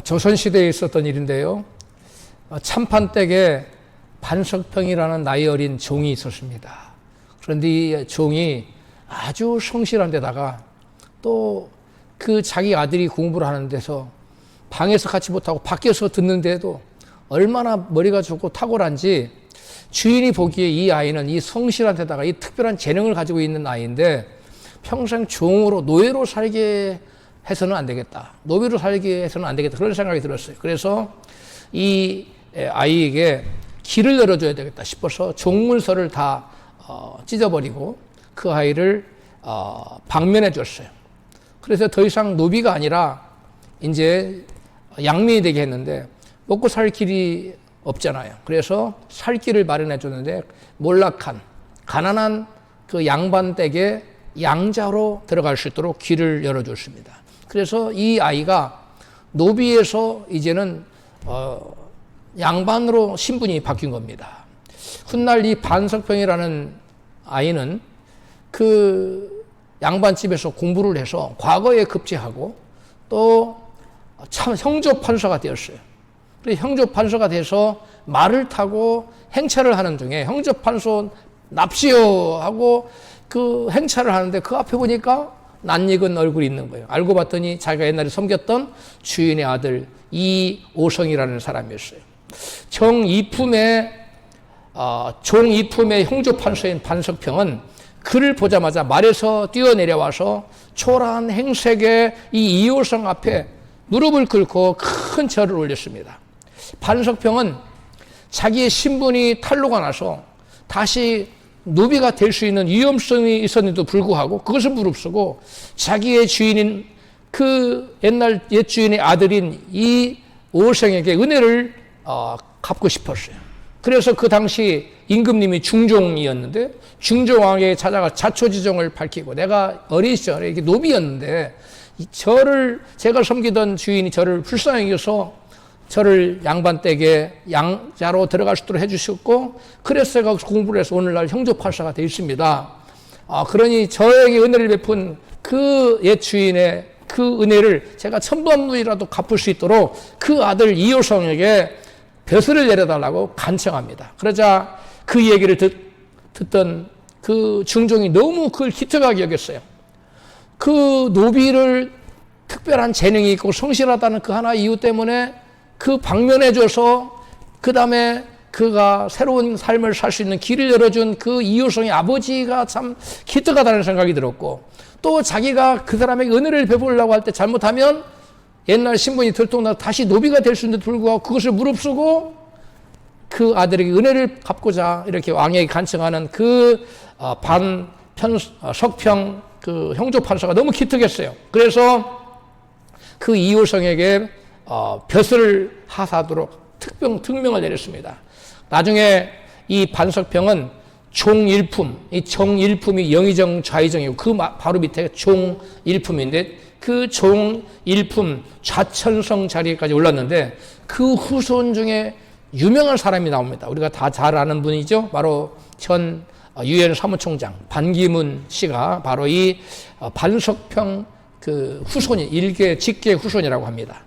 조선시대에 있었던 일인데요. 참판댁에 반석평이라는 나이 어린 종이 있었습니다. 그런데 이 종이 아주 성실한 데다가 또 그 자기 아들이 공부를 하는 데서 방에서 같이 못하고 밖에서 듣는데도 얼마나 머리가 좋고 탁월한지 주인이 보기에 이 아이는 이 성실한 데다가 이 특별한 재능을 가지고 있는 아이인데 평생 종으로 노예로 살게 해서는 안 되겠다. 노비로 살게 해서는 안 되겠다. 그런 생각이 들었어요. 그래서 이 아이에게 길을 열어줘야 되겠다 싶어서 종문서를 다 찢어버리고 그 아이를 방면해 줬어요. 그래서 더 이상 노비가 아니라 이제 양민이 되게 했는데 먹고 살 길이 없잖아요. 그래서 살 길을 마련해 줬는데 몰락한 가난한 그 양반댁에 양자로 들어갈 수 있도록 길을 열어줬습니다. 그래서 이 아이가 노비에서 이제는 양반으로 신분이 바뀐 겁니다. 훗날 이 반석평이라는 아이는 그 양반집에서 공부를 해서 과거에 급제하고 또 참 형조판서가 되었어요. 그래서 형조판서가 돼서 말을 타고 행차를 하는 중에 형조판서 납시오 하고 그 행차를 하는데 그 앞에 보니까 낯익은 얼굴이 있는 거예요. 알고 봤더니 자기가 옛날에 섬겼던 주인의 아들 이오성이라는 사람이었어요. 종이품의 형조판서인 반석평은 그를 보자마자 말에서 뛰어내려와서 초라한 행색의 이 이오성 앞에 무릎을 꿇고 큰 절을 올렸습니다. 반석평은 자기의 신분이 탄로가 나서 다시 노비가 될 수 있는 위험성이 있었는데도 불구하고 그것을 무릅쓰고 자기의 주인인 그 옛날 옛 주인의 아들인 이 오성에게 은혜를 갚고 싶었어요. 그래서 그 당시 임금님이 중종이었는데 중종왕에게 찾아가 자초지종을 밝히고 내가 어린 시절에 이게 노비였는데 저를 제가 섬기던 주인이 저를 불쌍히 여겨서 저를 양반댁에 양자로 들어갈 수 있도록 해주셨고 그래서 제가 공부를 해서 오늘날 형조판사가 되어 있습니다. 그러니 저에게 은혜를 베푼 그 옛 주인의 그 은혜를 제가 천번문이라도 갚을 수 있도록 그 아들 이효성에게 벼슬을 내려달라고 간청합니다. 그러자 그 얘기를 듣던 그 중종이 너무 그걸 기특하게 여겼어요. 그 노비를 특별한 재능이 있고 성실하다는 그 하나 이유 때문에 그 방면해줘서 그 다음에 그가 새로운 삶을 살 수 있는 길을 열어준 그 이효성의 아버지가 참 기특하다는 생각이 들었고 또 자기가 그 사람에게 은혜를 베풀려고 할 때 잘못하면 옛날 신분이 들통나서 다시 노비가 될 수 있는데도 불구하고 그것을 무릅쓰고 그 아들에게 은혜를 갚고자 이렇게 왕에게 간청하는 그 석평 그 형조판서가 너무 기특했어요. 그래서 그 이효성에게 벼슬을 하사하도록 특명을 내렸습니다. 나중에 이 반석평은 종일품, 이 정일품이 영의정 좌의정이고 그 바로 밑에 종일품인데 그 종일품 좌천성 자리까지 올랐는데 그 후손 중에 유명한 사람이 나옵니다. 우리가 다 잘 아는 분이죠. 바로 전 유엔 사무총장 반기문 씨가 바로 이 반석평 그 후손이 일개 직계 후손이라고 합니다.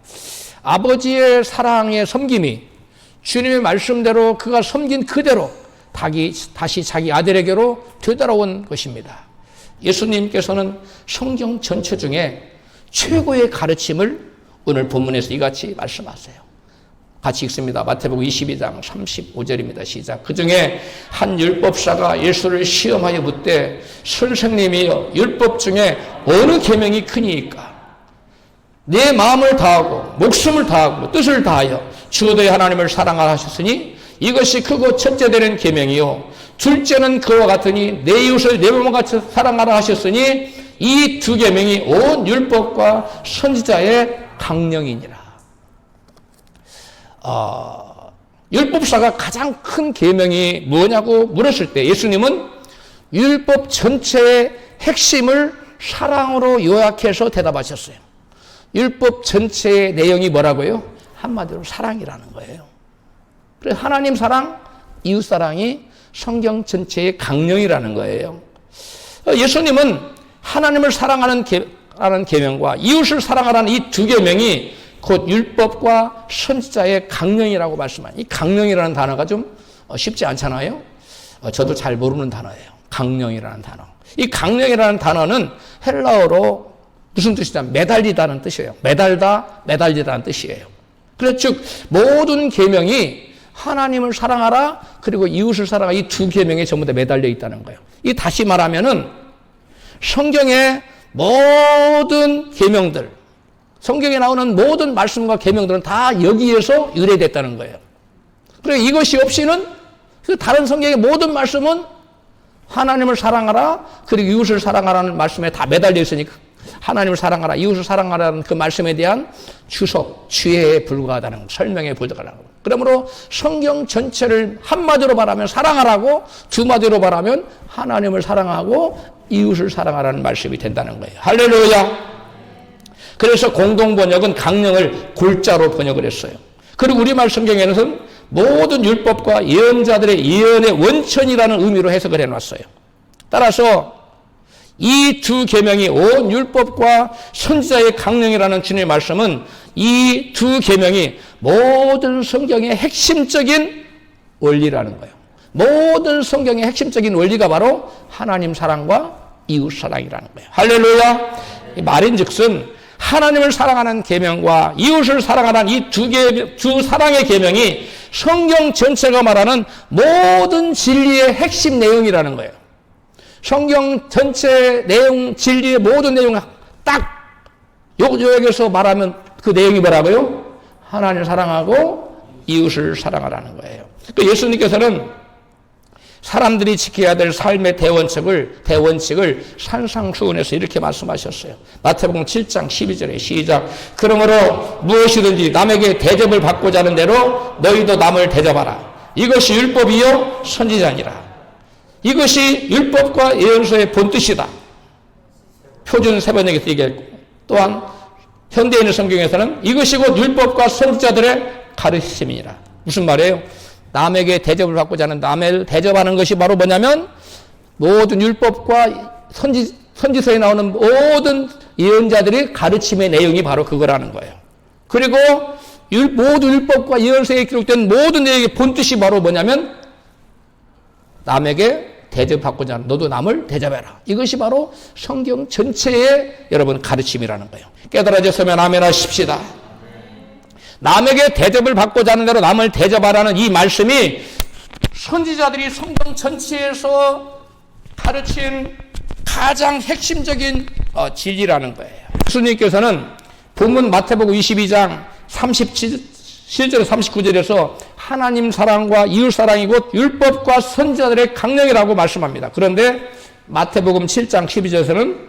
아버지의 사랑의 섬김이 주님의 말씀대로 그가 섬긴 그대로 다시 자기 아들에게로 되돌아온 것입니다. 예수님께서는 성경 전체 중에 최고의 가르침을 오늘 본문에서 이같이 말씀하세요. 같이 읽습니다. 마태복음 22장 35절입니다. 시작. 그 중에 한 율법사가 예수를 시험하여 묻되 선생님이여 율법 중에 어느 계명이 크니이까? 내 마음을 다하고 목숨을 다하고 뜻을 다하여 주 너희 하나님을 사랑하라 하셨으니 이것이 크고 첫째 되는 계명이요 둘째는 그와 같으니 내 이웃을 내 몸과 같이 사랑하라 하셨으니 이 두 계명이 온 율법과 선지자의 강령이니라. 율법사가 가장 큰 계명이 뭐냐고 물었을 때 예수님은 율법 전체의 핵심을 사랑으로 요약해서 대답하셨어요. 율법 전체의 내용이 뭐라고요? 한마디로 사랑이라는 거예요. 그래서 하나님 사랑, 이웃 사랑이 성경 전체의 강령이라는 거예요. 예수님은 하나님을 사랑하는 계명과 이웃을 사랑하라는 이 두 계명이 곧 율법과 선지자의 강령이라고 말씀하니, 이 강령이라는 단어가 좀 쉽지 않잖아요. 저도 잘 모르는 단어예요. 강령이라는 단어. 이 강령이라는 단어는 헬라어로 무슨 뜻이냐면 매달리다는 뜻이에요. 매달다, 매달리다는 뜻이에요. 그래서 즉 모든 계명이 하나님을 사랑하라 그리고 이웃을 사랑하라, 이 두 계명에 전부 다 매달려 있다는 거예요. 이 다시 말하면은 성경의 모든 계명들, 성경에 나오는 모든 말씀과 계명들은 다 여기에서 유래됐다는 거예요. 그리고 이것이 없이는 그 다른 성경의 모든 말씀은 하나님을 사랑하라 그리고 이웃을 사랑하라는 말씀에 다 매달려 있으니까 하나님을 사랑하라, 이웃을 사랑하라는 그 말씀에 대한 주석, 지혜에 불과하다는, 설명에 불과하다는 거. 그러므로 성경 전체를 한마디로 말하면 사랑하라고, 두마디로 말하면 하나님을 사랑하고 이웃을 사랑하라는 말씀이 된다는 거예요. 할렐루야. 그래서 공동번역은 강령을 골자로 번역을 했어요. 그리고 우리말 성경에는 모든 율법과 예언자들의 예언의 원천이라는 의미로 해석을 해놨어요. 따라서 이 두 계명이 온 율법과 선지자의 강령이라는 주님의 말씀은 이 두 계명이 모든 성경의 핵심적인 원리라는 거예요. 모든 성경의 핵심적인 원리가 바로 하나님 사랑과 이웃 사랑이라는 거예요. 할렐루야. 이 말인즉슨 하나님을 사랑하는 계명과 이웃을 사랑하는 이 두 사랑의 계명이 성경 전체가 말하는 모든 진리의 핵심 내용이라는 거예요. 성경 전체 내용, 진리의 모든 내용 딱 여기서 말하면 그 내용이 뭐라고요? 하나님을 사랑하고 이웃을 사랑하라는 거예요. 그러니까 예수님께서는 사람들이 지켜야 될 삶의 대원칙을 산상수훈에서 이렇게 말씀하셨어요. 마태복음 7장 12절에 시작. 그러므로 무엇이든지 남에게 대접을 받고자 하는 대로 너희도 남을 대접하라. 이것이 율법이요 선지자니라. 이것이 율법과 예언서의 본뜻이다. 표준 세번역에서 얘기했고, 또한 현대인의 성경에서는 이것이 곧 율법과 선지자들의 가르침이니라. 무슨 말이에요? 남에게 대접을 받고자 하는, 남을 대접하는 것이 바로 뭐냐면 모든 율법과 선지서에 나오는 모든 예언자들의 가르침의 내용이 바로 그거라는 거예요. 그리고 모든 율법과 예언서에 기록된 모든 내용의 본뜻이 바로 뭐냐면 남에게 대접받고자 하는, 너도 남을 대접해라. 이것이 바로 성경 전체의 여러분 가르침이라는 거예요. 깨달아졌으면 아멘 하십시다. 남에게 대접을 받고자 하는 대로 남을 대접하라는 이 말씀이 선지자들이 성경 전체에서 가르친 가장 핵심적인 진리라는 거예요. 예수님께서는 본문 마태복음 22장 37절 39절에서 하나님 사랑과 이웃 사랑이 곧 율법과 선지자들의 강령이라고 말씀합니다. 그런데 마태복음 7장 12절에서는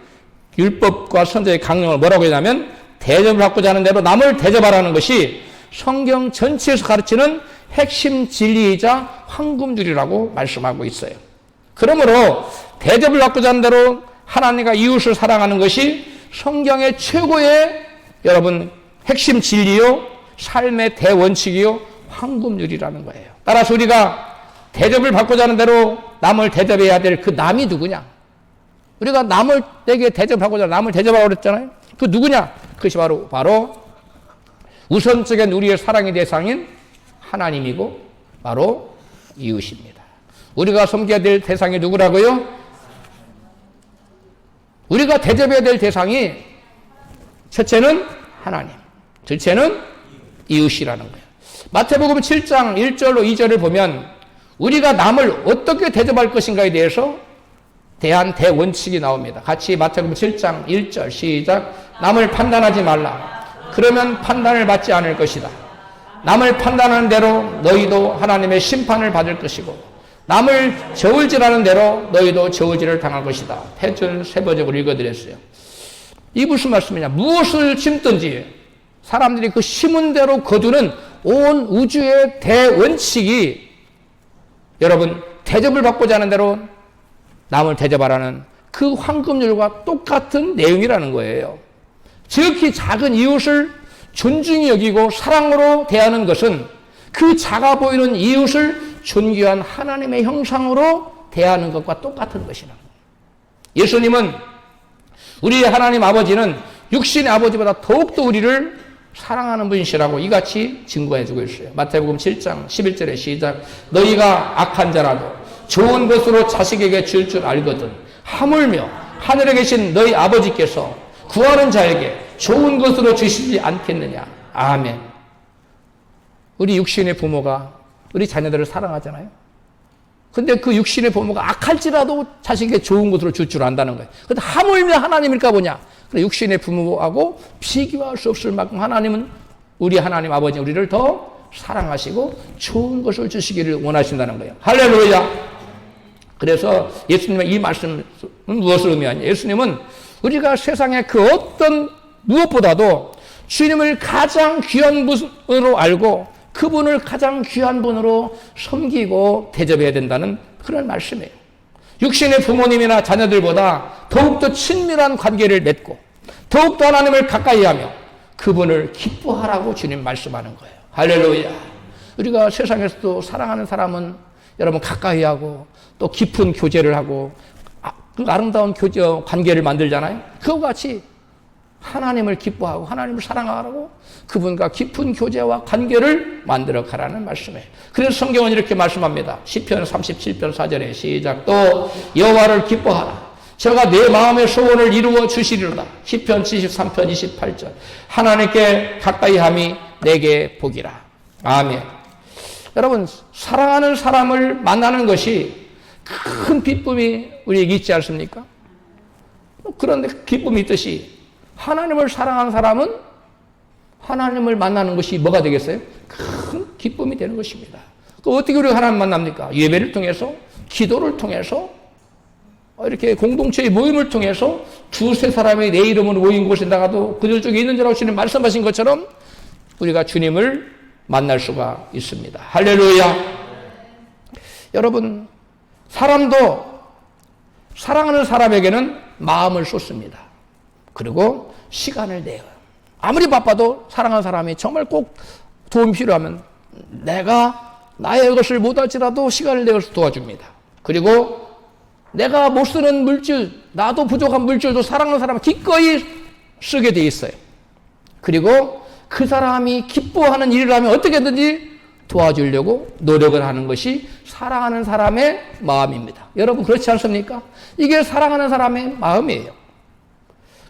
율법과 선지자의 강령을 뭐라고 했냐면 대접을 받고자 하는 대로 남을 대접하라는 것이 성경 전체에서 가르치는 핵심 진리이자 황금줄이라고 말씀하고 있어요. 그러므로 대접을 받고자 하는 대로 하나님과 이웃을 사랑하는 것이 성경의 최고의 여러분 핵심 진리요, 삶의 대원칙이요, 황금률이라는 거예요. 따라서 우리가 대접을 받고자 하는 대로 남을 대접해야 될 그 남이 누구냐? 우리가 내게 대접하고자 남을 대접하라고 그랬잖아요. 그 누구냐? 그것이 바로 우선적인 우리의 사랑의 대상인 하나님이고 바로 이웃입니다. 우리가 섬겨야 될 대상이 누구라고요? 우리가 대접해야 될 대상이 첫째는 하나님, 둘째는 이웃이라는 거예요. 마태복음 7장 1절로 2절을 보면 우리가 남을 어떻게 대접할 것인가에 대해서 대한 대원칙이 나옵니다. 같이 마태복음 7장 1절 시작. 남을 판단하지 말라. 그러면 판단을 받지 않을 것이다. 남을 판단하는 대로 너희도 하나님의 심판을 받을 것이고 남을 저울질하는 대로 너희도 저울질을 당할 것이다. 패전 세번역으로 읽어드렸어요. 이 무슨 말씀이냐? 무엇을 심든지 사람들이 그 심은 대로 거두는 온 우주의 대원칙이 여러분 대접을 받고자 하는 대로 남을 대접하라는 그 황금률과 똑같은 내용이라는 거예요. 지극히 작은 이웃을 존중히 여기고 사랑으로 대하는 것은 그 작아 보이는 이웃을 존귀한 하나님의 형상으로 대하는 것과 똑같은 것이라. 예수님은 우리의 하나님 아버지는 육신의 아버지보다 더욱더 우리를 사랑하는 분이시라고 이같이 증거해주고 있어요. 마태복음 7장 11절에 시작. 너희가 악한 자라도 좋은 것으로 자식에게 줄 줄 알거든 하물며 하늘에 계신 너희 아버지께서 구하는 자에게 좋은 것으로 주시지 않겠느냐. 아멘. 우리 육신의 부모가 우리 자녀들을 사랑하잖아요. 근데 그 육신의 부모가 악할지라도 자식에게 좋은 것으로 줄 줄 안다는 거예요. 근데 하물며 하나님일까 보냐. 육신의 부모하고 비교할 수 없을 만큼 하나님은 우리 하나님 아버지 우리를 더 사랑하시고 좋은 것을 주시기를 원하신다는 거예요. 할렐루야. 그래서 예수님의 이 말씀은 무엇을 의미하냐. 예수님은 우리가 세상의 그 어떤 무엇보다도 주님을 가장 귀한 분으로 알고 그분을 가장 귀한 분으로 섬기고 대접해야 된다는 그런 말씀이에요. 육신의 부모님이나 자녀들보다 더욱더 친밀한 관계를 맺고 더욱더 하나님을 가까이 하며 그분을 기뻐하라고 주님 말씀하는 거예요. 할렐루야. 우리가 세상에서도 사랑하는 사람은 여러분 가까이 하고 또 깊은 교제를 하고 그 아름다운 관계를 만들잖아요. 그와 같이 하나님을 기뻐하고 하나님을 사랑하라고 그분과 깊은 교제와 관계를 만들어 가라는 말씀이에요. 그래서 성경은 이렇게 말씀합니다. 시편 37편 4절에 시작. 또 여호와를 기뻐하라. 저가 내 마음의 소원을 이루어 주시리로다. 시편 73편 28절. 하나님께 가까이 함이 내게 복이라. 아멘. 여러분 사랑하는 사람을 만나는 것이 큰 기쁨이 우리에게 있지 않습니까? 그런데 기쁨이 있듯이 하나님을 사랑하는 사람은 하나님을 만나는 것이 뭐가 되겠어요? 큰 기쁨이 되는 것입니다. 어떻게 우리가 하나님 만납니까? 예배를 통해서, 기도를 통해서, 이렇게 공동체의 모임을 통해서 두세 사람이 내 이름으로 모인 곳에 나가도 그들 중에 있는 자라고 주님 말씀하신 것처럼 우리가 주님을 만날 수가 있습니다. 할렐루야. 여러분 사람도 사랑하는 사람에게는 마음을 쏟습니다. 그리고 시간을 내요. 아무리 바빠도 사랑하는 사람이 정말 꼭 도움이 필요하면 내가 나의 것을 못할지라도 시간을 내어서 도와줍니다. 그리고 내가 못 쓰는 물질, 나도 부족한 물질도 사랑하는 사람은 기꺼이 쓰게 돼 있어요. 그리고 그 사람이 기뻐하는 일을 하면 어떻게든지 도와주려고 노력을 하는 것이 사랑하는 사람의 마음입니다. 여러분 그렇지 않습니까? 이게 사랑하는 사람의 마음이에요.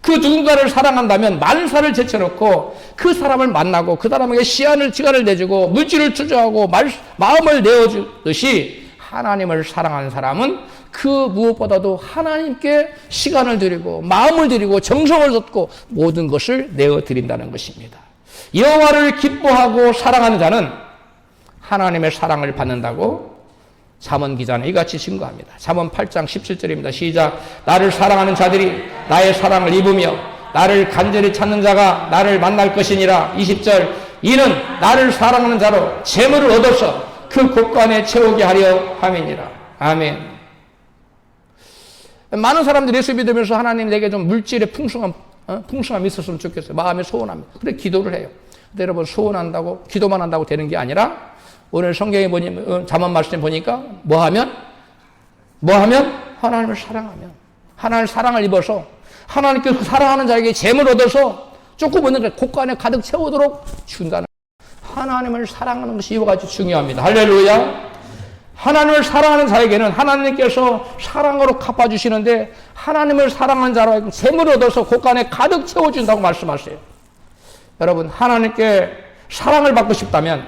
그 누군가를 사랑한다면 만사를 제쳐놓고 그 사람을 만나고 그 사람에게 시간을 내주고 물질을 투자하고 마음을 내어주듯이 하나님을 사랑하는 사람은 그 무엇보다도 하나님께 시간을 드리고 마음을 드리고 정성을 쏟고 모든 것을 내어드린다는 것입니다. 여호와를 기뻐하고 사랑하는 자는 하나님의 사랑을 받는다고 잠언 기자는 이같이 증거합니다. 잠언 8장 17절입니다. 시작. 나를 사랑하는 자들이 나의 사랑을 입으며 나를 간절히 찾는 자가 나를 만날 것이니라. 20절. 이는 나를 사랑하는 자로 재물을 얻어서 그 곳간에 채우게 하려 함이니라. 아멘. 많은 사람들이 예수 믿으면서 하나님 내게 좀 물질의 풍성함이 있었으면 좋겠어요. 마음에 소원합니다. 그래 기도를 해요. 근데 여러분 소원한다고 기도만 한다고 되는 게 아니라 오늘 성경에 보니 잠언 말씀에 보니까 뭐 하면 하나님을 사랑하면 하나님의 사랑을 입어서 하나님께 그 사랑하는 자에게 재물 얻어서 조금 얻는 곳간에 가득 채우도록 준다는 하나님을 사랑하는 것이 이와 같이 중요합니다. 할렐루야. 하나님을 사랑하는 자에게는 하나님께서 사랑으로 갚아주시는데 하나님을 사랑하는 자로 재물을 얻어서 곳간에 가득 채워준다고 말씀하세요. 여러분 하나님께 사랑을 받고 싶다면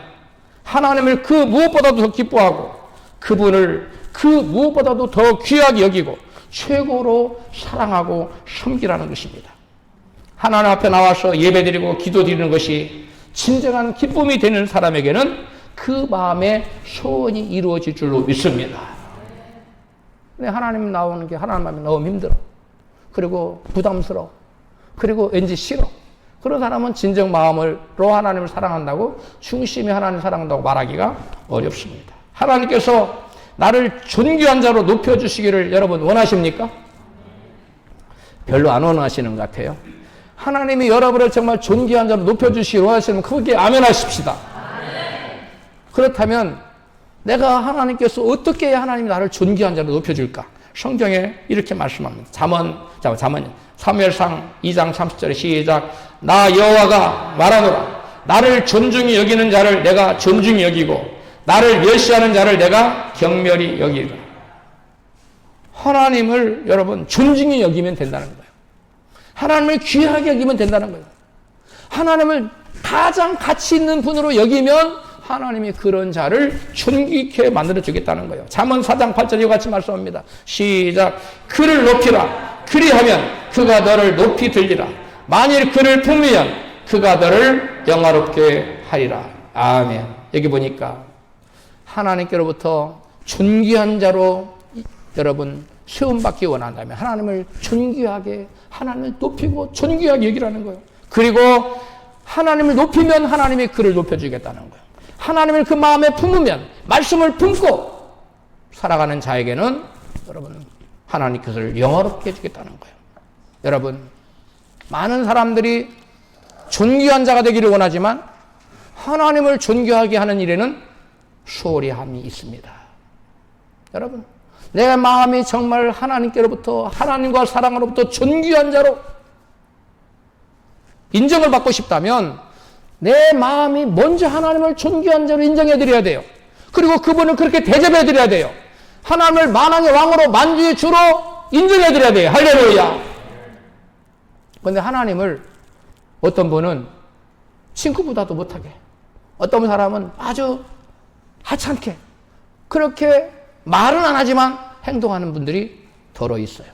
하나님을 그 무엇보다도 더 기뻐하고 그분을 그 무엇보다도 더 귀하게 여기고 최고로 사랑하고 섬기라는 것입니다. 하나님 앞에 나와서 예배드리고 기도드리는 것이 진정한 기쁨이 되는 사람에게는 그 마음의 소원이 이루어질 줄로 믿습니다. 근데 하나님 나오는 게 하나님 앞에 너무 힘들어. 그리고 부담스러워. 그리고 왠지 싫어. 그런 사람은 진정 마음으로 하나님을 사랑한다고 중심이 하나님을 사랑한다고 말하기가 어렵습니다. 하나님께서 나를 존귀한 자로 높여주시기를 여러분 원하십니까? 별로 안 원하시는 것 같아요. 하나님이 여러분을 정말 존귀한 자로 높여주시기를 원하시면 크게 아멘 하십시다. 그렇다면 내가 하나님께서 어떻게 해야 하나님이 나를 존귀한 자로 높여줄까? 성경에 이렇게 말씀합니다. 사무엘상 2장 30절에 시작. 나 여호와가 말하노라. 나를 존중히 여기는 자를 내가 존중히 여기고 나를 멸시하는 자를 내가 경멸히 여기리라. 하나님을 여러분 존중히 여기면 된다는 거예요. 하나님을 귀하게 여기면 된다는 거예요. 하나님을 가장 가치 있는 분으로 여기면 하나님이 그런 자를 존귀케 만들어 주겠다는 거예요. 잠언 4장 8절 이와 같이 말씀합니다. 시작. 그를 높이라. 그리하면 그가 너를 높이 들리라. 만일 그를 품으면 그가 너를 영화롭게 하리라. 아멘. 여기 보니까 하나님께로부터 존귀한 자로 여러분 세움받기 원한다면 하나님을 존귀하게, 하나님을 높이고 존귀하게 여기라는 거예요. 그리고 하나님을 높이면 하나님이 그를 높여주겠다는 거예요. 하나님을 그 마음에 품으면, 말씀을 품고 살아가는 자에게는 여러분 하나님께서 영화롭게 해주겠다는 거예요. 여러분, 많은 사람들이 존귀한 자가 되기를 원하지만 하나님을 존귀하게 하는 일에는 소홀히 함이 있습니다. 여러분, 내 마음이 정말 하나님께로부터, 하나님과 사랑으로부터 존귀한 자로 인정을 받고 싶다면 내 마음이 먼저 하나님을 존귀한 자로 인정해 드려야 돼요. 그리고 그분을 그렇게 대접해 드려야 돼요. 하나님을 만왕의 왕으로, 만주의 주로 인정해 드려야 돼요. 할렐루야. 그런데 하나님을 어떤 분은 친구보다도 못하게, 어떤 사람은 아주 하찮게, 그렇게 말은 안 하지만 행동하는 분들이 더러 있어요.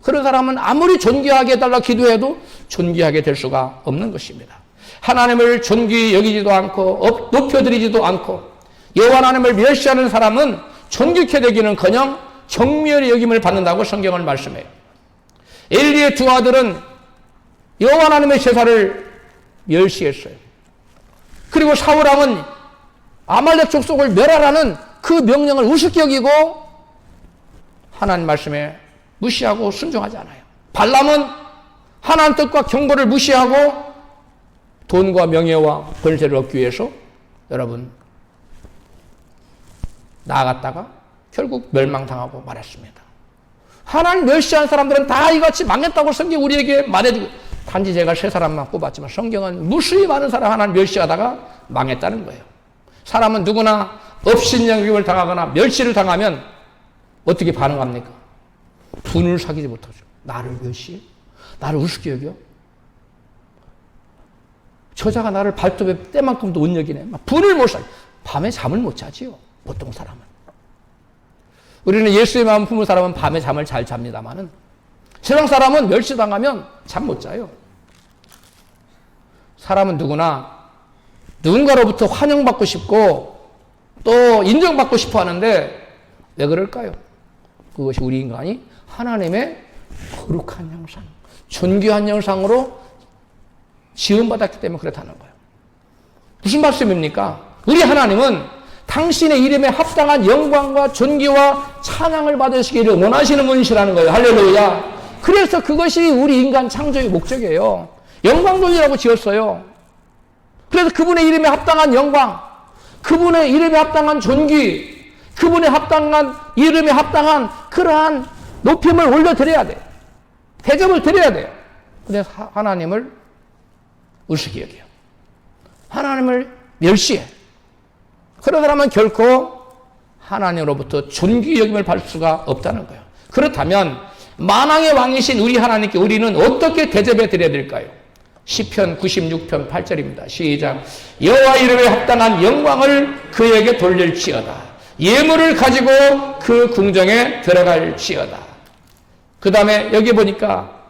그런 사람은 아무리 존귀하게 해달라 기도해도 존귀하게 될 수가 없는 것입니다. 하나님을 존귀히 여기지도 않고 높여드리지도 않고 여호와 하나님을 멸시하는 사람은 존귀케 되기는커녕 경멸히 여김을 받는다고 성경을 말씀해요. 엘리의 두 아들은 여호와 하나님의 제사를 멸시했어요. 그리고 사울왕은 아말렉 족속을 멸하라는 그 명령을 우습게 여기고 하나님 말씀에 무시하고 순종하지 않아요. 발람은 하나님 뜻과 경고를 무시하고 돈과 명예와 권세를 얻기 위해서 여러분 나아갔다가 결국 멸망당하고 말았습니다. 하나님 멸시한 사람들은 다 이같이 망했다고 성경이 우리에게 말해주고, 단지 제가 세 사람만 뽑았지만 성경은 무수히 많은 사람 하나님 멸시하다가 망했다는 거예요. 사람은 누구나 업신여김을 당하거나 멸시를 당하면 어떻게 반응합니까? 분을 사귀지 못하죠. 나를 멸시해? 나를 우습게 여겨? 저자가 나를 발톱에 때만큼도 못 여기네. 분을 못 사귀. 밤에 잠을 못 자지요. 보통 사람은. 우리는 예수의 마음 품은 사람은 밤에 잠을 잘 잡니다만은 세상 사람은 멸시당하면 잠 못 자요. 사람은 누구나 누군가로부터 환영받고 싶고 또 인정받고 싶어 하는데 왜 그럴까요? 그것이 우리 인간이 하나님의 거룩한 형상, 존귀한 형상으로 지음받았기 때문에 그렇다는 거예요. 무슨 말씀입니까? 우리 하나님은 당신의 이름에 합당한 영광과 존귀와 찬양을 받으시기를 원하시는 분이시라는 거예요. 할렐루야. 그래서 그것이 우리 인간 창조의 목적이에요. 영광 돌리라고 지었어요. 그래서 그분의 이름에 합당한 영광, 그분의 이름에 합당한 존귀, 그분의 합당한 이름에 합당한 그러한 높임을 올려드려야 돼요. 대접을 드려야 돼요. 근데 하나님을 우습게 여겨요. 하나님을 멸시해. 그런 사람은 결코 하나님으로부터 존귀 여김을 받을 수가 없다는 거예요. 그렇다면 만왕의 왕이신 우리 하나님께 우리는 어떻게 대접해 드려야 될까요? 시편 96편 8절입니다. 시작. 여호와 이름에 합당한 영광을 그에게 돌릴지어다. 예물을 가지고 그 궁정에 들어갈지어다. 그 다음에 여기 보니까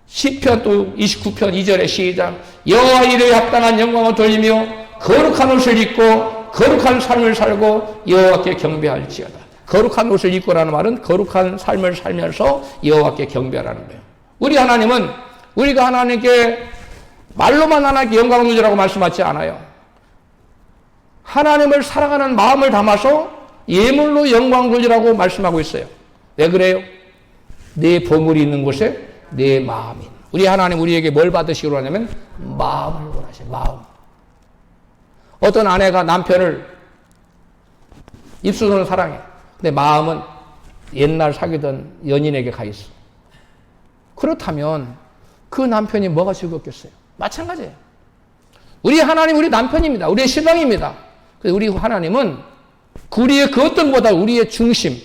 시편 또 29편 2절에 시작. 여호와 이름에 합당한 영광을 돌리며 거룩한 옷을 입고 거룩한 삶을 살고 여호와께 경배할지어다. 거룩한 옷을 입고라는 말은 거룩한 삶을 살면서 여호와께 경배하라는 거예요. 우리 하나님은 우리가 하나님께 말로만 하나님께 영광을 누리라고 말씀하지 않아요. 하나님을 사랑하는 마음을 담아서 예물로 영광 돌리라고 말씀하고 있어요. 왜 그래요? 내 보물이 있는 곳에 내 마음이. 우리 하나님 우리에게 뭘 받으시기로 하냐면 마음을 원하셔요. 마음. 어떤 아내가 남편을 입술로는 사랑해. 근데 마음은 옛날 사귀던 연인에게 가 있어. 그렇다면 그 남편이 뭐가 즐겁겠어요? 마찬가지예요. 우리 하나님 우리 남편입니다. 우리의 신랑입니다. 우리 하나님은 우리의 그 어떤 것보다 우리의 중심,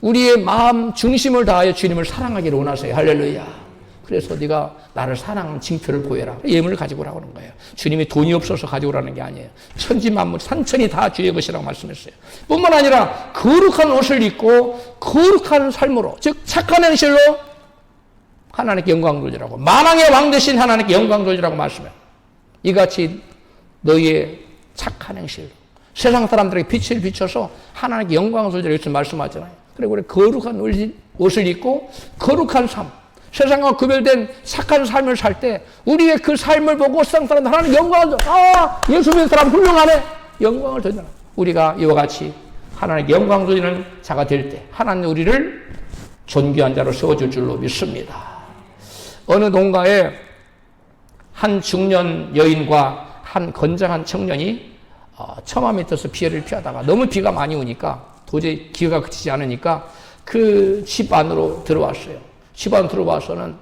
우리의 마음 중심을 다하여 주님을 사랑하기를 원하세요. 할렐루야. 그래서 네가 나를 사랑하는 징표를 보여라. 예물을 가지고 오라고 하는 거예요. 주님이 돈이 없어서 가지고 오라는 게 아니에요. 천지 만물 산천이 다 주의 것이라고 말씀했어요. 뿐만 아니라 거룩한 옷을 입고 거룩한 삶으로, 즉 착한 행실로 하나님께 영광 돌리라고, 만왕의 왕 되신 하나님께 영광 돌리라고 말씀해요. 이같이 너희의 착한 행실로 세상 사람들에게 빛을 비춰서 하나님께 영광을 돌리라고 이렇게 말씀하잖아요. 그리고 우리 거룩한 옷을 입고 거룩한 삶, 세상과 구별된 착한 삶을 살 때 우리의 그 삶을 보고 세상 사람들 하나님 영광을 예수 믿는 사람 훌륭하네, 영광을 돌리라. 우리가 이와 같이 하나님께 영광 돌리는 자가 될 때 하나님 우리를 존귀한 자로 세워줄 줄로 믿습니다. 어느 농가에 한 중년 여인과 한 건장한 청년이 처마 밑에서 비를 피하다가 너무 비가 많이 오니까 도저히 기회가 그치지 않으니까 그 집 안으로 들어왔어요. 집 안으로 들어와서는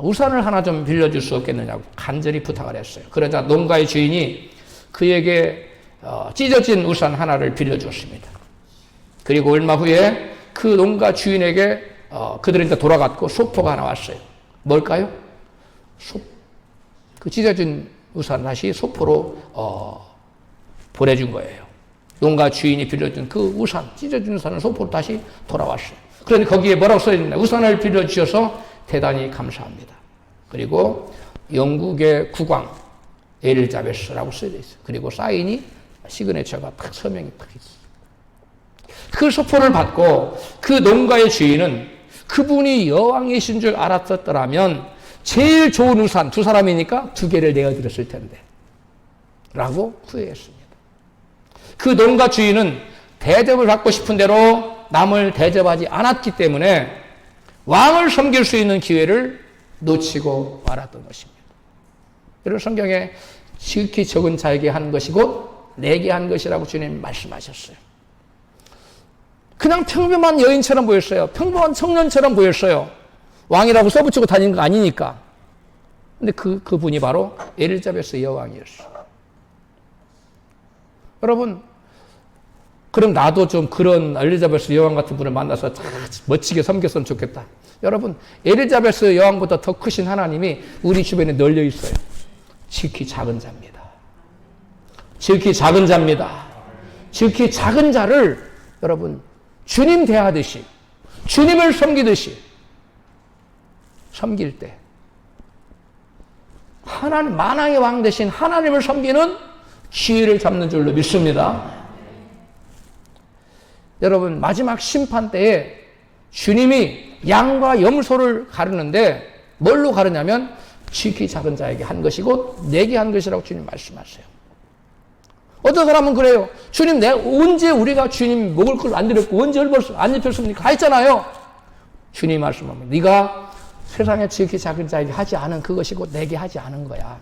우산을 하나 좀 빌려줄 수 없겠느냐고 간절히 부탁을 했어요. 그러자 농가의 주인이 그에게 찢어진 우산 하나를 빌려주었습니다. 그리고 얼마 후에 그 농가 주인에게 그들은 이제 돌아갔고 소포가 하나 왔어요. 뭘까요? 그 찢어진 우산 다시 소포로 보내준 거예요. 농가 주인이 빌려준 그 우산, 찢어진 우산을 소포로 다시 돌아왔어요. 그런데 거기에 뭐라고 써있느냐? 우산을 빌려주셔서 대단히 감사합니다. 그리고 영국의 국왕 엘리자베스라고 써져 있어요. 그리고 사인이 시그네처가 딱 서명이 딱 있어요. 그 소포를 받고 그 농가의 주인은 그분이 여왕이신 줄 알았었더라면 제일 좋은 우산, 두 사람이니까 2개를 내어드렸을 텐데 라고 후회했습니다. 그 농가 주인은 대접을 받고 싶은 대로 남을 대접하지 않았기 때문에 왕을 섬길 수 있는 기회를 놓치고 말았던 것입니다. 여러분, 성경에 지극히 적은 자에게 한 것이 곧 내게 한 것이라고 주님 말씀하셨어요. 그냥 평범한 여인처럼 보였어요. 평범한 청년처럼 보였어요. 왕이라고 써붙이고 다니는 거 아니니까. 근데 그분이 바로 엘리자베스 여왕이었어요. 여러분, 그럼 나도 좀 그런 엘리자베스 여왕 같은 분을 만나서 멋지게 섬겼으면 좋겠다. 여러분, 엘리자베스 여왕보다 더 크신 하나님이 우리 주변에 널려 있어요. 지극히 작은 자입니다. 지극히 작은 자입니다. 지극히 작은 자를 여러분 주님 대하듯이, 주님을 섬기듯이 섬길 때 하나님, 만왕의 왕 되신 하나님을 섬기는 지혜를 잡는 줄로 믿습니다. 여러분, 마지막 심판 때에 주님이 양과 염소를 가르는데 뭘로 가르냐면 지극히 작은 자에게 한 것이 곧 내게 한 것이라고 주님 말씀하세요. 어떤 사람은 그래요. 주님, 언제 우리가 주님 먹을 걸 안 드렸고 언제 안 입혔습니까? 했잖아요. 주님 말씀합니다. 네가 세상에 지극히 작은 자에게 하지 않은 그것이 곧 내게 하지 않은 거야.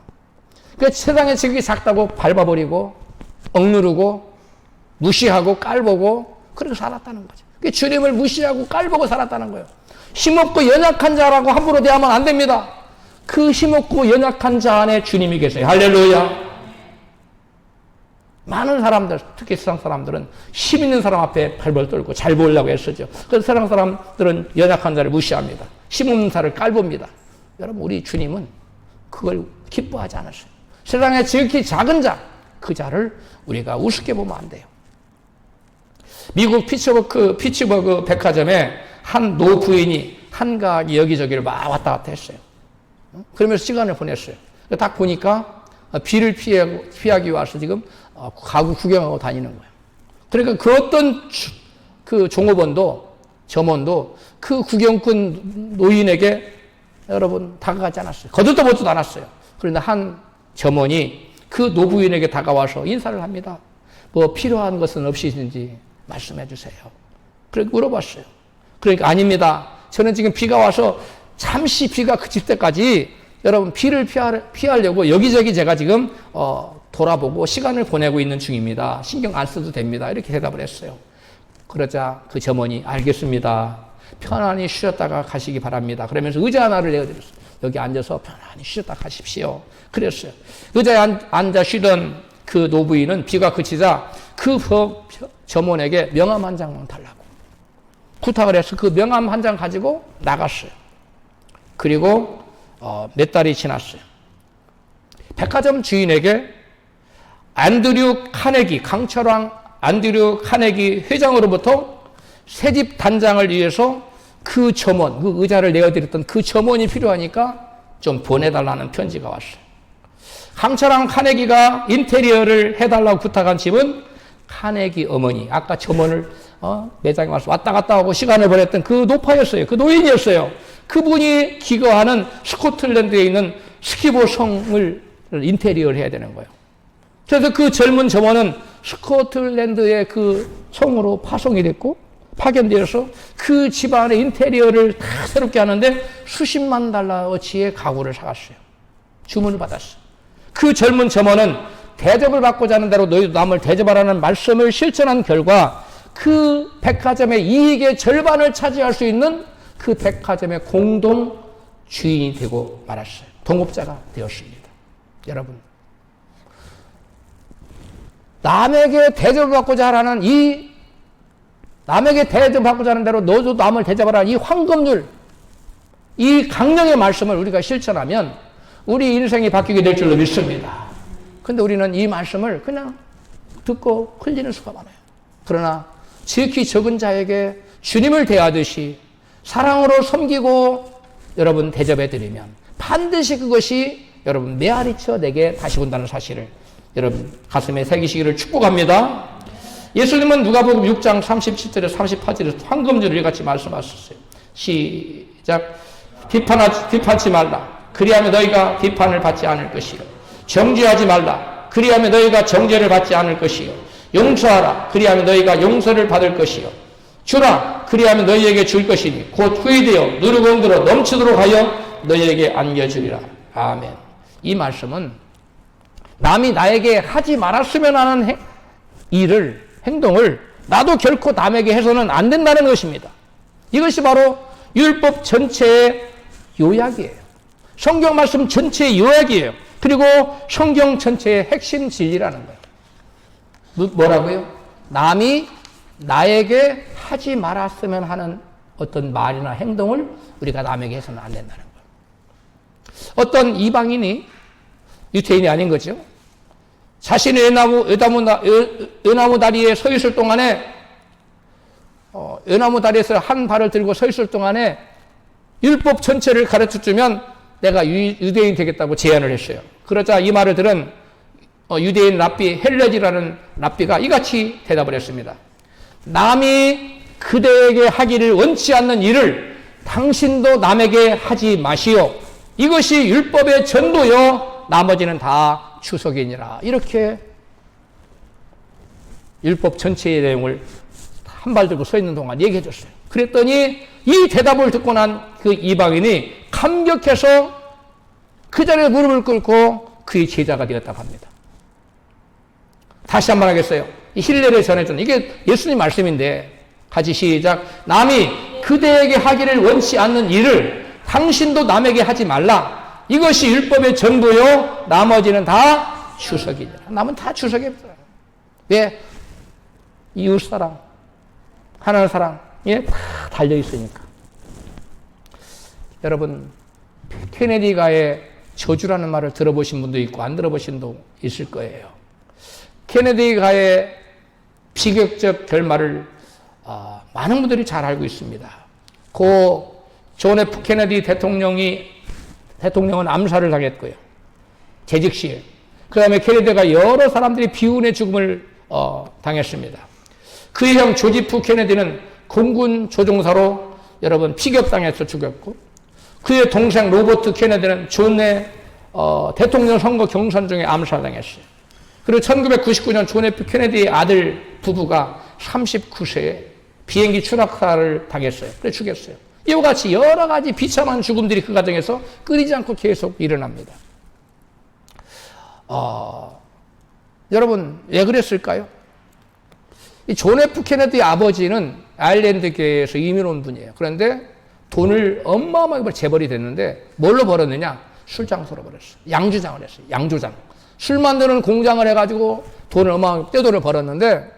그 세상에 지극히 작다고 밟아버리고 억누르고 무시하고 깔보고 그렇게 살았다는 거죠. 그 주님을 무시하고 깔보고 살았다는 거예요. 힘없고 연약한 자라고 함부로 대하면 안 됩니다. 그 힘없고 연약한 자 안에 주님이 계세요. 할렐루야. 많은 사람들, 특히 세상 사람들은 힘 있는 사람 앞에 발벌 떨고 잘 보이려고 애쓰죠. 그래서 세상 사람들은 연약한 자를 무시합니다. 힘 없는 자를 깔봅니다. 여러분, 우리 주님은 그걸 기뻐하지 않으셔요. 세상에 지극히 작은 자, 그 자를 우리가 우습게 보면 안 돼요. 미국 피츠버그 백화점에 한 노부인이 한가하게 여기저기를 막 왔다 갔다 했어요. 그러면서 시간을 보냈어요. 딱 보니까 비를 피하기 위해서 지금 가구 구경하고 다니는 거예요. 그러니까 그 어떤 그 종업원도, 점원도 그 구경꾼 노인에게 여러분 다가가지 않았어요. 거들떠 보지도 않았어요. 그런데 한 점원이 그 노부인에게 다가와서 인사를 합니다. 뭐 필요한 것은 없으신지 말씀해 주세요. 그렇게 물어봤어요. 그러니까 아닙니다. 저는 지금 비가 와서 잠시 비가 그칠 때까지 여러분 비를 피하려고 여기저기 제가 지금 돌아보고 시간을 보내고 있는 중입니다. 신경 안 써도 됩니다. 이렇게 대답을 했어요. 그러자 그 점원이 알겠습니다. 편안히 쉬었다가 가시기 바랍니다. 그러면서 의자 하나를 내어드렸어요. 여기 앉아서 편안히 쉬었다 가십시오. 그랬어요. 의자에 앉아 쉬던 그 노부인은 비가 그치자 그 점원에게 명함 한 장만 달라고 부탁을 해서 그 명함 한 장 가지고 나갔어요. 그리고 몇 달이 지났어요. 백화점 주인에게 안드류 카네기, 강철왕 안드류 카네기 회장으로부터 새집 단장을 위해서 그 점원, 그 의자를 내어드렸던 그 점원이 필요하니까 좀 보내달라는 편지가 왔어요. 강철왕 카네기가 인테리어를 해달라고 부탁한 집은 카네기 어머니, 아까 점원을 매장에 와서 왔다 갔다 하고 시간을 보냈던 그 노파였어요. 그 노인이었어요. 그분이 기거하는 스코틀랜드에 있는 스키보 성을 인테리어를 해야 되는 거예요. 그래서 그 젊은 점원은 스코틀랜드의 그 성으로 파견되어서 그 집안의 인테리어를 다 새롭게 하는데 수십만 달러어치의 가구를 사갔어요. 주문을 받았어요. 그 젊은 점원은 대접을 받고자 하는 대로 너희도 남을 대접하라는 말씀을 실천한 결과 그 백화점의 이익의 절반을 차지할 수 있는 그 백화점의 공동 주인이 되고 말았어요. 동업자가 되었습니다. 여러분, 남에게 대접을 받고자 하는 남에게 대접받고자 하는 대로 너도 남을 대접하라는 이 황금률, 이 강령의 말씀을 우리가 실천하면 우리 인생이 바뀌게 될 줄로 믿습니다. 근데 우리는 이 말씀을 그냥 듣고 흘리는 수가 많아요. 그러나 지극히 적은 자에게 주님을 대하듯이 사랑으로 섬기고 여러분 대접해 드리면 반드시 그것이 여러분 메아리쳐 내게 다시 온다는 사실을 여러분 가슴에 새기시기를 축복합니다. 예수님은 누가복음 6장 37절에 38절에서 황금줄을 이같이 말씀하셨어요. 시작. 비판치 말라. 그리하면 너희가 비판을 받지 않을 것이요. 정죄하지 말라. 그리하면 너희가 정죄를 받지 않을 것이요. 용서하라. 그리하면 너희가 용서를 받을 것이요. 주라. 그리하면 너희에게 줄 것이니 곧 후회되어 누르고 흔들어 넘치도록 하여 너희에게 안겨주리라. 아멘. 이 말씀은 남이 나에게 하지 말았으면 하는 행동을 나도 결코 남에게 해서는 안 된다는 것입니다. 이것이 바로 율법 전체의 요약이에요. 성경 말씀 전체의 요약이에요. 그리고 성경 전체의 핵심 진리라는 거예요. 뭐라고요? 남이 나에게 하지 말았으면 하는 어떤 말이나 행동을 우리가 남에게 해서는 안 된다는 거예요. 어떤 이방인이 유태인이 아닌 거죠. 자신의 은나무 다리에 서 있을 동안에 은나무 다리에서 한 발을 들고 서 있을 동안에 율법 전체를 가르쳐주면 내가 유대인 되겠다고 제안을 했어요. 그러자 이 말을 들은 유대인 랍비 헬렛이라는 랍비가 이같이 대답을 했습니다. 남이 그대에게 하기를 원치 않는 일을 당신도 남에게 하지 마시오. 이것이 율법의 전도요 나머지는 다 추석이니라. 이렇게 율법 전체의 내용을 한 발 들고 서 있는 동안 얘기해 줬어요. 그랬더니 이 대답을 듣고 난 그 이방인이 감격해서 그 자리에 무릎을 꿇고 그의 제자가 되었다고 합니다. 다시 한번 하겠어요. 이 힐레를 전해준 이게 예수님 말씀인데 같이 시작. 남이 그대에게 하기를 원치 않는 일을 당신도 남에게 하지 말라. 이것이 율법의 전부요 나머지는 다 추석이니라. 남은 다 추석입니다. 왜? 이웃사랑, 하나님 사랑에 다 달려있으니까. 여러분, 케네디가의 저주라는 말을 들어보신 분도 있고 안 들어보신 분도 있을 거예요. 케네디가의 비극적 결말을 많은 분들이 잘 알고 있습니다. 존 F 케네디 대통령은 암살을 당했고요. 재직 시에. 그 다음에 케네디가 여러 사람들이 비운의 죽음을 당했습니다. 그의 형 조지 F 케네디는 공군 조종사로 여러분 피격당해서 죽였고, 그의 동생 로버트 케네디는 존의 대통령 선거 경선 중에 암살당했어요. 그리고 1999년 존 F 케네디의 아들 부부가 39세에 비행기 추락사를 당했어요. 그래 죽였어요. 이와 같이 여러 가지 비참한 죽음들이 그 과정에서 끊이지 않고 계속 일어납니다. 여러분 왜 그랬을까요? 이 존 F 케네디 아버지는 아일랜드계에서 이민 온 분이에요. 그런데 돈을 어마어마하게 재벌이 됐는데 뭘로 벌었느냐? 술 장소로 벌었어요. 양주장을 했어요. 양조장. 술 만드는 공장을 해가지고 돈을 어마어마하게 떼돈을 벌었는데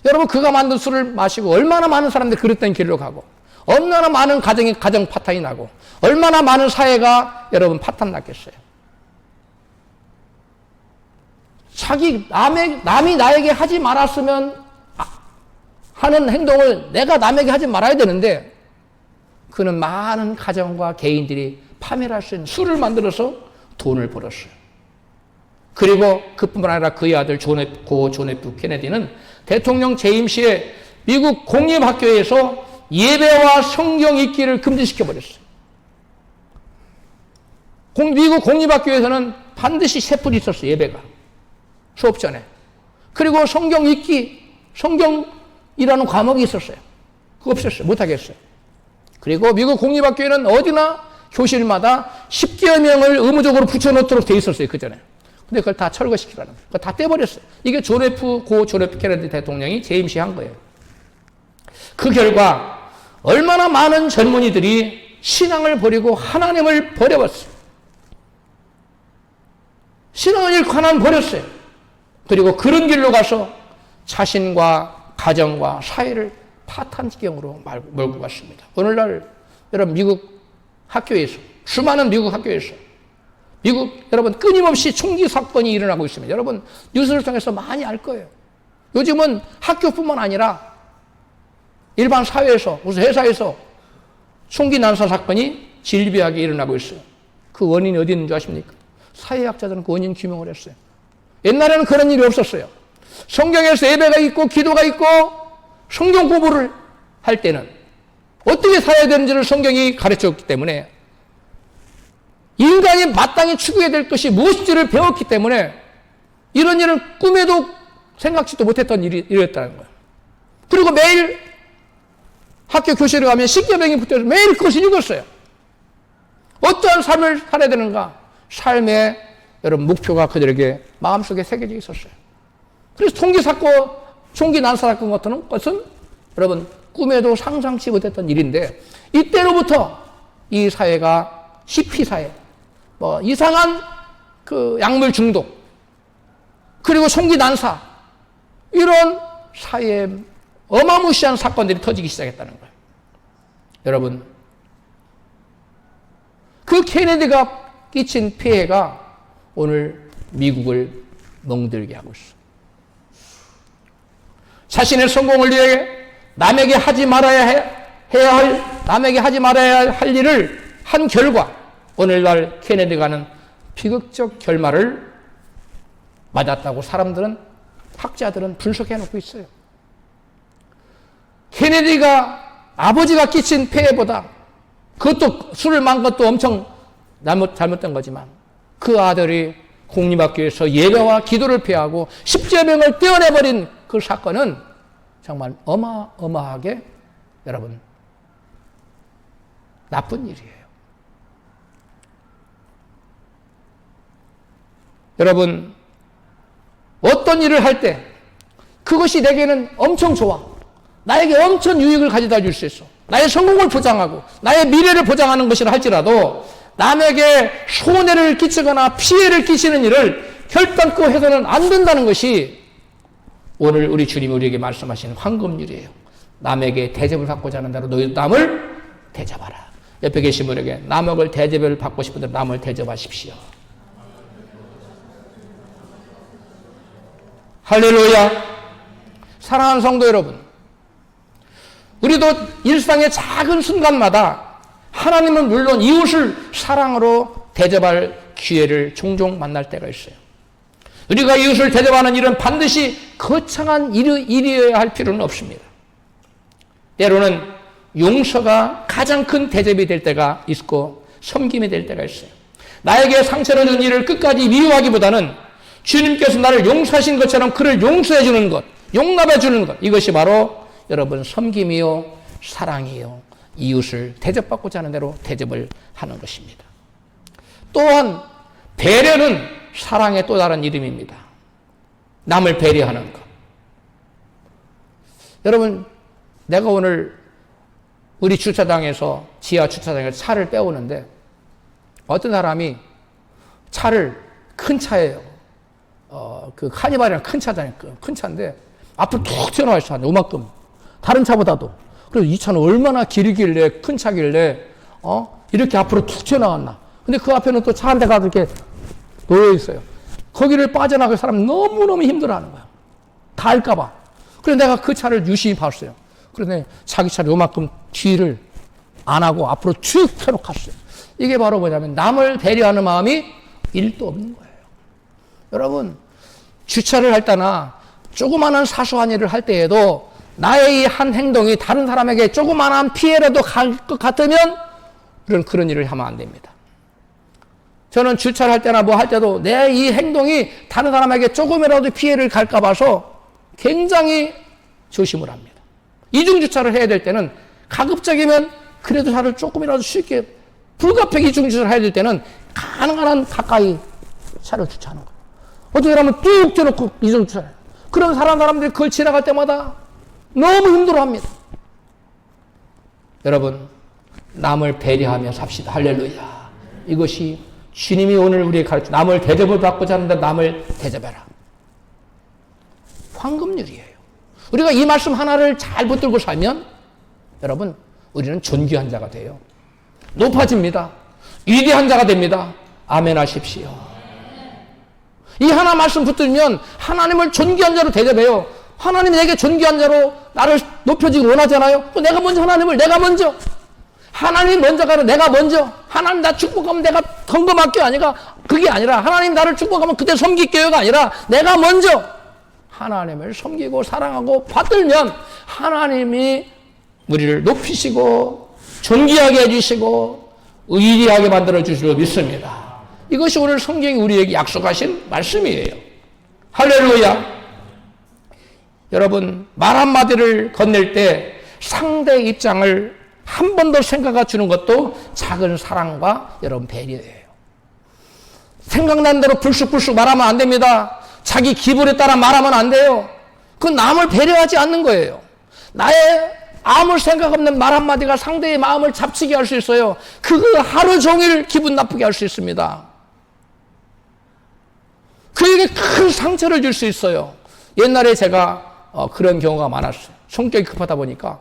여러분 그가 만든 술을 마시고 얼마나 많은 사람들이 그릇된 길로 가고 얼마나 많은 가정 파탄이 나고 얼마나 많은 사회가 여러분 파탄 났겠어요. 남이 나에게 하지 말았으면 하는 행동을 내가 남에게 하지 말아야 되는데 그는 많은 가정과 개인들이 파멸할 수 있는 술을 만들어서 돈을 벌었어요. 그리고 그뿐만 아니라 그의 아들 존 F 케네디는 대통령 재임 시에 미국 공립학교에서 예배와 성경 읽기를 금지시켜버렸어요. 미국 공립학교에서는 반드시 세풀이 있었어요. 예배가. 수업 전에. 그리고 성경 읽기, 성경이라는 과목이 있었어요. 그거 없었어요. 못하겠어요. 그리고 미국 공립학교에는 어디나 교실마다 10개 명을 의무적으로 붙여놓도록 돼 있었어요. 그 전에. 근데 그걸 다 철거시키라는 거예요. 그걸 다 떼버렸어요. 이게 존 F 케네디 대통령이 재임 시 한 거예요. 그 결과 얼마나 많은 젊은이들이 신앙을 버리고 하나님을 버려버렸어요. 신앙을 잃고 하나님을 버렸어요. 그리고 그런 길로 가서 자신과 가정과 사회를 파탄 지경으로 몰고 갔습니다. 오늘날 여러분 미국 학교에서 수많은 미국 학교에서 여러분 끊임없이 총기 사건이 일어나고 있습니다. 여러분 뉴스를 통해서 많이 알 거예요. 요즘은 학교뿐만 아니라 일반 사회에서 무슨 회사에서 총기 난사 사건이 질비하게 일어나고 있어요. 그 원인이 어디 있는 줄 아십니까? 사회학자들은 그 원인 규명을 했어요. 옛날에는 그런 일이 없었어요. 성경에서 예배가 있고 기도가 있고 성경 공부를 할 때는 어떻게 살아야 되는지를 성경이 가르쳤기 때문에 인간이 마땅히 추구해야 될 것이 무엇인지를 배웠기 때문에 이런 일은 꿈에도 생각지도 못했던 일이었다는 거예요. 그리고 매일 학교 교실에 가면 십계명이 붙어서 매일 그것을 읽었어요. 어떠한 삶을 살아야 되는가? 삶의 여러분 목표가 그들에게 마음속에 새겨져 있었어요. 그래서 총기 난사 사건 같은 것은 여러분 꿈에도 상상치 못했던 일인데 이때로부터 이 사회가 히피 사회, 이상한 그 약물 중독, 그리고 총기 난사 이런 사회에 어마무시한 사건들이 터지기 시작했다는 거예요. 여러분 그 케네디가 끼친 피해가 오늘 미국을 멍들게 하고 있어요. 자신의 성공을 위해 남에게 하지 말아야 할 일을 한 결과 오늘날 케네디가 하는 비극적 결말을 맞았다고 학자들은 분석해 놓고 있어요. 케네디가 아버지가 끼친 폐해보다 그것도 술을 만 것도 엄청 잘못된 거지만 그 아들이 공립학교에서 예배와 기도를 폐하고 십자명을 떼어내버린 그 사건은 정말 어마어마하게 여러분 나쁜 일이에요. 여러분 어떤 일을 할 때 그것이 내게는 엄청 좋아. 나에게 엄청 유익을 가져다 줄 수 있어. 나의 성공을 보장하고 나의 미래를 보장하는 것이라 할지라도 남에게 손해를 끼치거나 피해를 끼치는 일을 결단코 해서는 안 된다는 것이 오늘 우리 주님이 우리에게 말씀하시는 황금률이에요. 남에게 대접을 받고자 하는 대로 너희도 남을 대접하라. 옆에 계신 분에게 남을 대접을 받고 싶은 대로 남을 대접하십시오. 할렐루야. 사랑하는 성도 여러분, 우리도 일상의 작은 순간마다 하나님은 물론 이웃을 사랑으로 대접할 기회를 종종 만날 때가 있어요. 우리가 이웃을 대접하는 일은 반드시 거창한 일이어야 할 필요는 없습니다. 때로는 용서가 가장 큰 대접이 될 때가 있고 섬김이 될 때가 있어요. 나에게 상처를 준 일을 끝까지 미워하기보다는 주님께서 나를 용서하신 것처럼 그를 용서해 주는 것, 용납해 주는 것, 이것이 바로 여러분 섬김이요 사랑이요 이웃을 대접받고자 하는 대로 대접을 하는 것입니다. 또한 배려는 사랑의 또 다른 이름입니다. 남을 배려하는 것. 여러분, 내가 오늘 우리 주차장에서, 지하 주차장에서 차를 빼오는데 어떤 사람이 차를, 큰 차예요. 그 카니발이랑 큰 차잖아요. 큰 차인데 앞으로 툭 튀어나와 있어. 요만큼. 다른 차보다도. 그래서 이 차는 얼마나 길이길래, 큰 차길래 이렇게 앞으로 툭 튀어나왔나. 근데 그 앞에는 또 차 한 대가 이렇게 놓여 있어요. 거기를 빠져나갈 사람 너무너무 힘들어하는 거야. 다 할까봐. 그래서 내가 그 차를 유심히 봤어요. 그래서 자기 차를 요만큼 뒤를 안 하고 앞으로 쭉 펴놓고 갔어요. 이게 바로 뭐냐면 남을 배려하는 마음이 1도 없는 거예요. 여러분, 주차를 할 때나 조그마한 사소한 일을 할 때에도 나의 이 한 행동이 다른 사람에게 조그마한 피해라도 갈 것 같으면 그런 일을 하면 안 됩니다. 저는 주차를 할 때나 뭐 할 때도 내 이 행동이 다른 사람에게 조금이라도 피해를 갈까 봐서 굉장히 조심을 합니다. 이중주차를 해야 될 때는 가급적이면 그래도 차를 조금이라도 쉽게, 불가피하게 이중주차를 해야 될 때는 가능한 한 가까이 차를 주차하는 거예요. 어떻게 하면 뚝 떼놓고 이중주차해요. 그럼 사람들이 그걸 지나갈 때마다 너무 힘들어합니다. 여러분, 남을 배려하며 삽시다. 할렐루야. 이것이 주님이 오늘 우리에게 가르쳐, 남을 대접을 받고자 하는데 남을 대접해라. 황금률이에요. 우리가 이 말씀 하나를 잘 붙들고 살면 여러분, 우리는 존귀한 자가 돼요. 높아집니다. 위대한 자가 됩니다. 아멘 하십시오. 이 하나 말씀 붙들면 하나님을 존귀한 자로 대접해요. 하나님이 내게 존귀한 자로 나를 높여주기 원하잖아요. 내가 먼저 내가 먼저. 하나님 먼저 가라. 내가 먼저. 하나님 나 축복하면 내가 덩거맞게 아니라, 그게 아니라 하나님 나를 축복하면 그때 섬길게요가 아니라 내가 먼저 하나님을 섬기고 사랑하고 받들면 하나님이 우리를 높이시고 존귀하게 해주시고 의리하게 만들어 주시려 믿습니다. 이것이 오늘 성경이 우리에게 약속하신 말씀이에요. 할렐루야. 여러분, 말 한마디를 건넬 때 상대 입장을 한 번 더 생각해 주는 것도 작은 사랑과 여러분 배려예요. 생각난 대로 불쑥불쑥 말하면 안 됩니다. 자기 기분에 따라 말하면 안 돼요. 그건 남을 배려하지 않는 거예요. 나의 아무 생각 없는 말 한마디가 상대의 마음을 잡치게 할 수 있어요. 그거 하루 종일 기분 나쁘게 할 수 있습니다. 그에게 큰 상처를 줄 수 있어요. 옛날에 제가 그런 경우가 많았어요. 성격이 급하다 보니까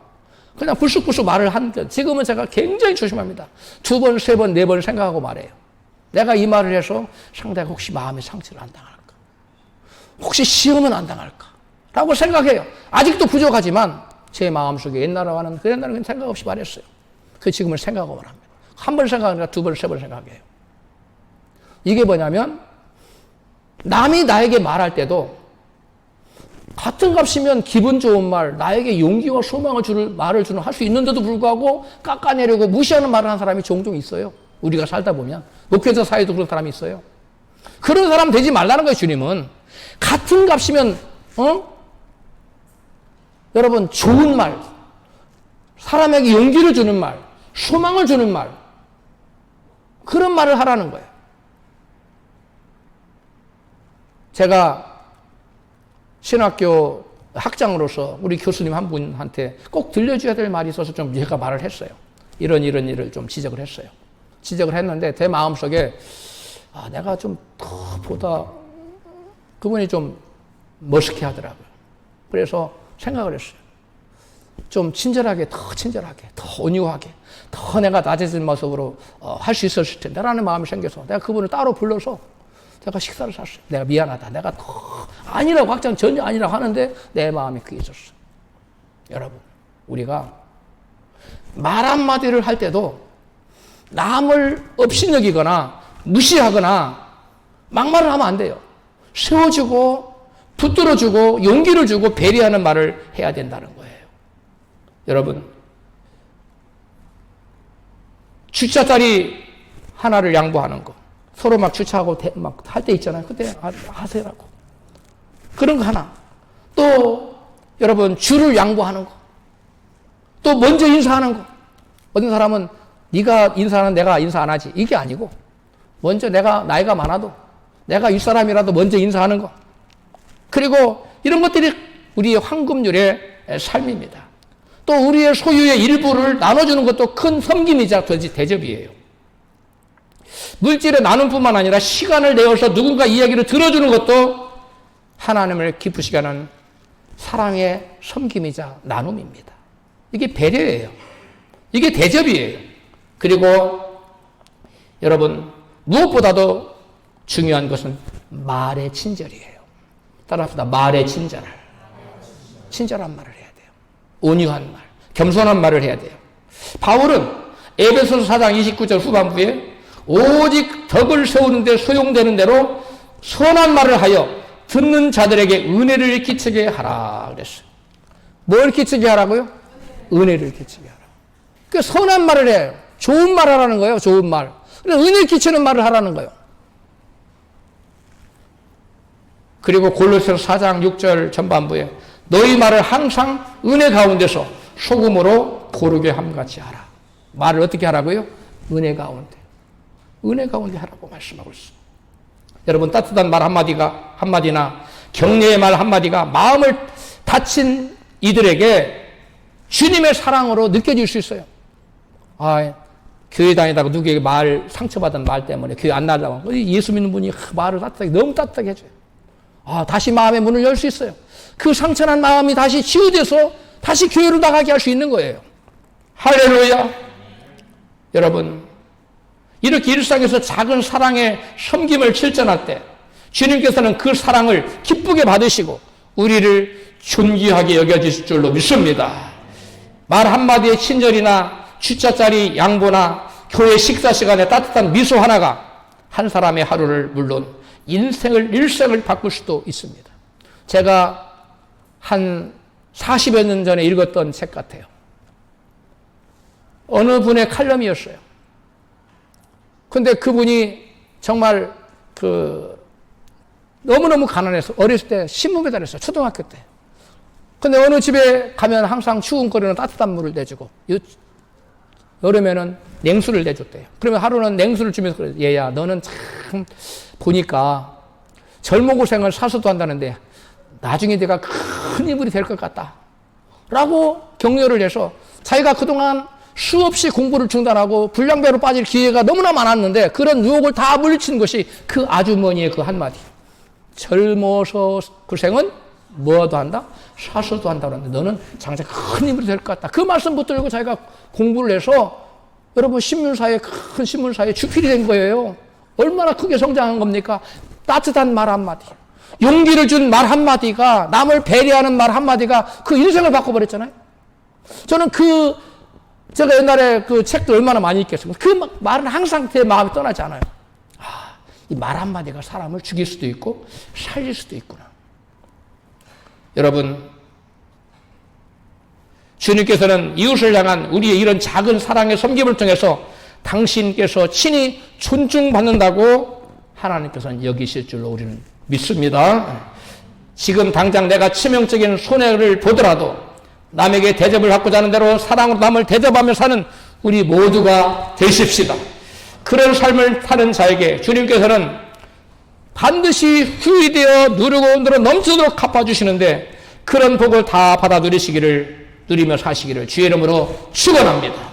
그냥 불쑥불쑥 말을 하는데, 지금은 제가 굉장히 조심합니다. 2번, 3번, 4번 생각하고 말해요. 내가 이 말을 해서 상대가 혹시 마음의 상처를 안 당할까? 혹시 시험은 안 당할까? 라고 생각해요. 아직도 부족하지만 제 마음속에 옛날에는 그냥 생각 없이 말했어요. 그 지금은 생각하고 말합니다. 한 번 생각하니까 2번, 3번 생각해요. 이게 뭐냐면 남이 나에게 말할 때도 같은 값이면 기분 좋은 말, 나에게 용기와 소망을 주는 말을 할 수 있는데도 불구하고 깎아내려고 무시하는 말을 하는 사람이 종종 있어요. 우리가 살다 보면 목회자 사이에도 그런 사람이 있어요. 그런 사람 되지 말라는 거예요. 주님은 같은 값이면 여러분 좋은 말, 사람에게 용기를 주는 말, 소망을 주는 말, 그런 말을 하라는 거예요. 제가 신학교 학장으로서 우리 교수님 한 분한테 꼭 들려줘야 될 말이 있어서 좀 제가 말을 했어요. 이런 일을 좀 지적을 했어요. 지적을 했는데 제 마음속에 내가 좀 더 보다 그분이 좀 멋있게 하더라고요. 그래서 생각을 했어요. 좀 친절하게, 더 온유하게, 더 내가 낮아진 모습으로 할 수 있었을 텐데라는 마음이 생겨서 내가 그분을 따로 불러서 제가 식사를 샀어요. 내가 미안하다. 내가 더 아니라고 확장 전혀 아니라고 하는데 내 마음이 그게 있었어요. 여러분, 우리가 말 한마디를 할 때도 남을 업신여기거나 무시하거나 막말을 하면 안 돼요. 세워주고 붙들어주고 용기를 주고 배려하는 말을 해야 된다는 거예요. 여러분, 주차자리 하나를 양보하는 거, 서로 막 주차하고 막 할 때 있잖아요. 그때 하세요라고. 그런 거 하나. 또 여러분 줄을 양보하는 거. 또 먼저 인사하는 거. 어떤 사람은 네가 인사하는 내가 인사 안 하지. 이게 아니고 먼저 내가 나이가 많아도 내가 윗사람이라도 먼저 인사하는 거. 그리고 이런 것들이 우리의 황금률의 삶입니다. 또 우리의 소유의 일부를 나눠주는 것도 큰 섬김이자 대접이에요. 물질의 나눔뿐만 아니라 시간을 내어서 누군가 이야기를 들어주는 것도 하나님을 기쁘시게 하는 사랑의 섬김이자 나눔입니다. 이게 배려예요. 이게 대접이에요. 그리고 여러분, 무엇보다도 중요한 것은 말의 친절이에요. 따라합시다. 말의 친절. 친절한 말을 해야 돼요. 온유한 말, 겸손한 말을 해야 돼요. 바울은 에베소서 4장 29절 후반부에 오직 덕을 세우는 데 소용되는 대로 선한 말을 하여 듣는 자들에게 은혜를 끼치게 하라 그랬어요. 뭘 끼치게 하라고요? 은혜를 끼치게 하라. 그 선한 말을 해요. 좋은 말 하라는 거예요. 좋은 말. 은혜 끼치는 말을 하라는 거예요. 그리고 골로새서 4장 6절 전반부에 너희 말을 항상 은혜 가운데서 소금으로 고르게 함같이 하라. 말을 어떻게 하라고요? 은혜 가운데. 은혜 가운데 하라고 말씀하고 있습니다. 여러분, 따뜻한 말 한마디나 격려의 말 한마디가 마음을 다친 이들에게 주님의 사랑으로 느껴질 수 있어요. 교회 다니다가 누구에게 상처받은 말 때문에 교회 안 나가고 예수 믿는 분이 말을 너무 따뜻하게 해줘요. 다시 마음의 문을 열 수 있어요. 그 상처난 마음이 다시 치유돼서 다시 교회로 나가게 할 수 있는 거예요. 할렐루야. 여러분, 이렇게 일상에서 작은 사랑의 섬김을 실천할 때 주님께서는 그 사랑을 기쁘게 받으시고 우리를 존귀하게 여겨주실 줄로 믿습니다. 말 한마디의 친절이나 주차짜리 양보나 교회 식사 시간에 따뜻한 미소 하나가 한 사람의 하루를 물론 일생을 바꿀 수도 있습니다. 제가 한 40여 년 전에 읽었던 책 같아요. 어느 분의 칼럼이었어요. 근데 그분이 정말 너무너무 가난해서 어렸을 때 신문 배달했어요. 초등학교 때. 근데 어느 집에 가면 항상 추운 거리는 따뜻한 물을 내주고 여름에는 냉수를 내줬대요. 그러면 하루는 냉수를 주면서 그래요. 얘야, 너는 참 보니까 젊은 고생을 사서도 한다는데 나중에 내가 큰 인물이 될 것 같다. 라고 격려를 해서 자기가 그동안 수없이 공부를 중단하고 불량배로 빠질 기회가 너무나 많았는데 그런 유혹을 다 물리친 것이 그 아주머니의 그 한마디. 젊어서 고생은 뭐도 한다? 사서도 한다고 하는데 너는 장차 큰 인물이 될 것 같다. 그 말씀 붙들고 자기가 공부를 해서 여러분 큰 신문사에 주필이 된 거예요. 얼마나 크게 성장한 겁니까? 따뜻한 말 한마디. 용기를 준 말 한마디가, 남을 배려하는 말 한마디가 그 인생을 바꿔버렸잖아요. 저는 제가 옛날에 그 책도 얼마나 많이 읽겠습니까? 그 말은 항상 제 마음이 떠나지 않아요. 이 말 한마디가 사람을 죽일 수도 있고 살릴 수도 있구나. 여러분, 주님께서는 이웃을 향한 우리의 이런 작은 사랑의 섬김을 통해서 당신께서 친히 존중받는다고 하나님께서는 여기실 줄로 우리는 믿습니다. 지금 당장 내가 치명적인 손해를 보더라도 남에게 대접을 받고자 하는 대로 사랑으로 남을 대접하며 사는 우리 모두가 되십시다. 그런 삶을 사는 자에게 주님께서는 반드시 후히되어 누르고 넘치도록 갚아주시는데 그런 복을 다 받아 누리며 사시기를 주의 이름으로 축원합니다.